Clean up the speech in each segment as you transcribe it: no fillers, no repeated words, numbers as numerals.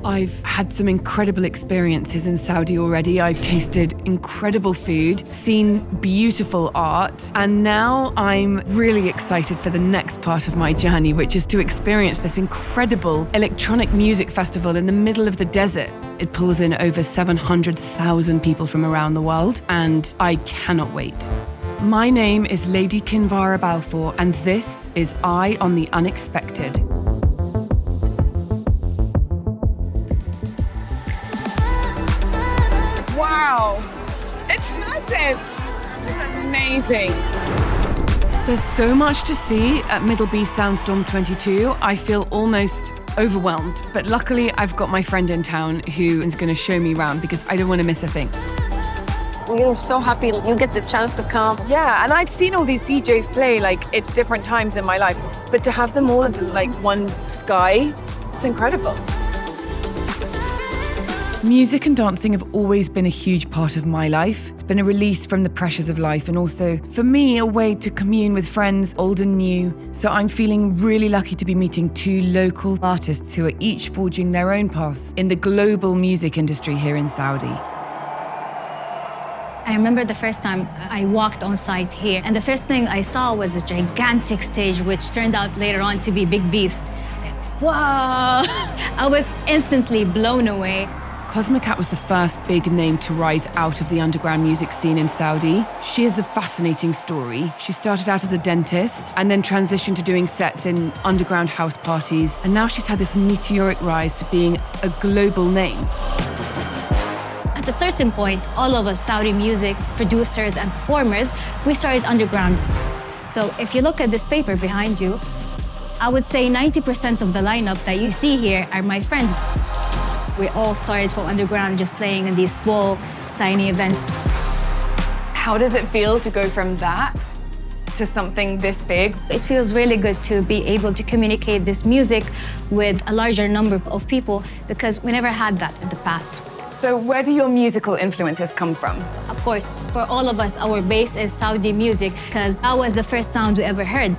I've had some incredible experiences in Saudi already. I've tasted incredible food, seen beautiful art, and now I'm really excited for the next part of my journey, which is to experience this incredible electronic music festival in the middle of the desert. It pulls in over 700,000 people from around the world, and I cannot wait. My name is Lady Kinvara Balfour, and this is Eye on the Unexpected. Wow, it's massive. This is amazing. There's so much to see at MDLBEAST Soundstorm 22. I feel almost overwhelmed, but luckily I've got my friend in town who is going to show me around because I don't want to miss a thing. We're so happy you get the chance to come. Yeah, and I've seen all these DJs play like at different times in my life, but to have them all under like one sky, it's incredible. Music and dancing have always been a huge part of my life. It's been a release from the pressures of life and also, for me, a way to commune with friends, old and new. So I'm feeling really lucky to be meeting two local artists who are each forging their own paths in the global music industry here in Saudi. I remember the first time I walked on site here, and the first thing I saw was a gigantic stage, which turned out later on to be Big Beast. Like, wow! I was instantly blown away. Cosmicat was the first big name to rise out of the underground music scene in Saudi. She has a fascinating story. She started out as a dentist and then transitioned to doing sets in underground house parties. And now she's had this meteoric rise to being a global name. At a certain point, all of us Saudi music producers and performers, we started underground. So if you look at this paper behind you, I would say 90% of the lineup that you see here are my friends. We all started from underground, just playing in these small, tiny events. How does it feel to go from that to something this big? It feels really good to be able to communicate this music with a larger number of people because we never had that in the past. So where do your musical influences come from? Of course, for all of us, our base is Saudi music because that was the first sound we ever heard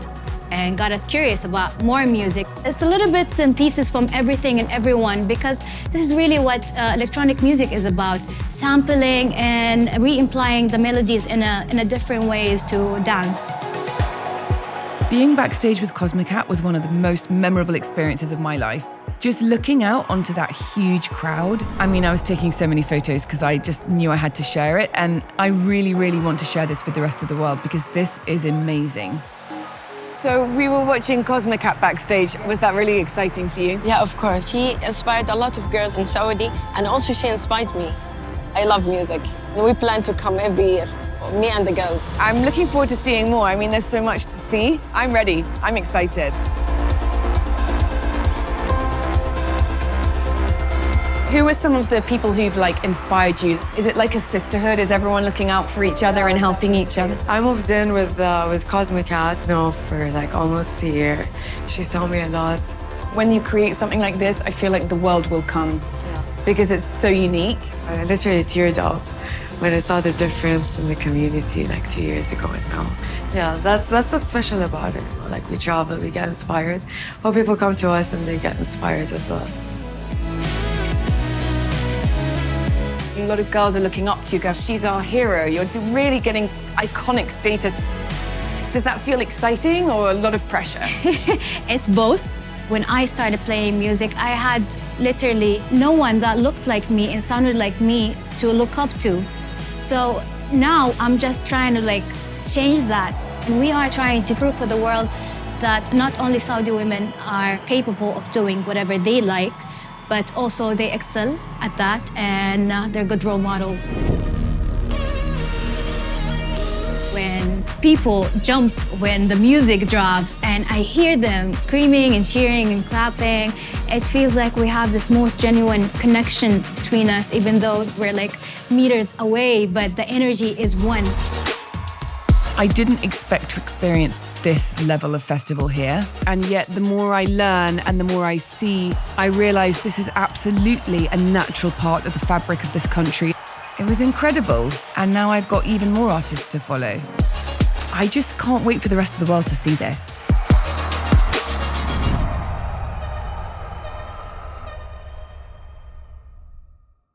and got us curious about more music. It's a little bits and pieces from everything and everyone because this is really what electronic music is about, sampling and re-implying the melodies in a different ways to dance. Being backstage with Cosmicat was one of the most memorable experiences of my life. Just looking out onto that huge crowd, I mean, I was taking so many photos because I just knew I had to share it, and I really, really want to share this with the rest of the world because this is amazing. So we were watching Cosmicat backstage. Was that really exciting for you? Yeah, of course. She inspired a lot of girls in Saudi, and also she inspired me. I love music. We plan to come every year, me and the girls. I'm looking forward to seeing more. I mean, there's so much to see. I'm ready. I'm excited. Who are some of the people who've inspired you? Is it like a sisterhood? Is everyone looking out for each other and helping each other? I moved in with Cosmicat for almost a year. She saw me a lot. When you create something like this, I feel like the world will come because it's so unique. I literally teared up when I saw the difference in the community 2 years ago and now. Yeah, that's what's special about it. We travel, we get inspired. Well, people come to us and they get inspired as well. A lot of girls are looking up to you, girls. She's our hero. You're really getting iconic status. Does that feel exciting or a lot of pressure? It's both. When I started playing music, I had literally no one that looked like me and sounded like me to look up to. So now I'm just trying to change that. And we are trying to prove for the world that not only Saudi women are capable of doing whatever they like, but also they excel at that and they're good role models. When people jump when the music drops and I hear them screaming and cheering and clapping, it feels like we have this most genuine connection between us, even though we're meters away, but the energy is one. I didn't expect to experience this level of festival here. And yet the more I learn and the more I see, I realize this is absolutely a natural part of the fabric of this country. It was incredible. And now I've got even more artists to follow. I just can't wait for the rest of the world to see this.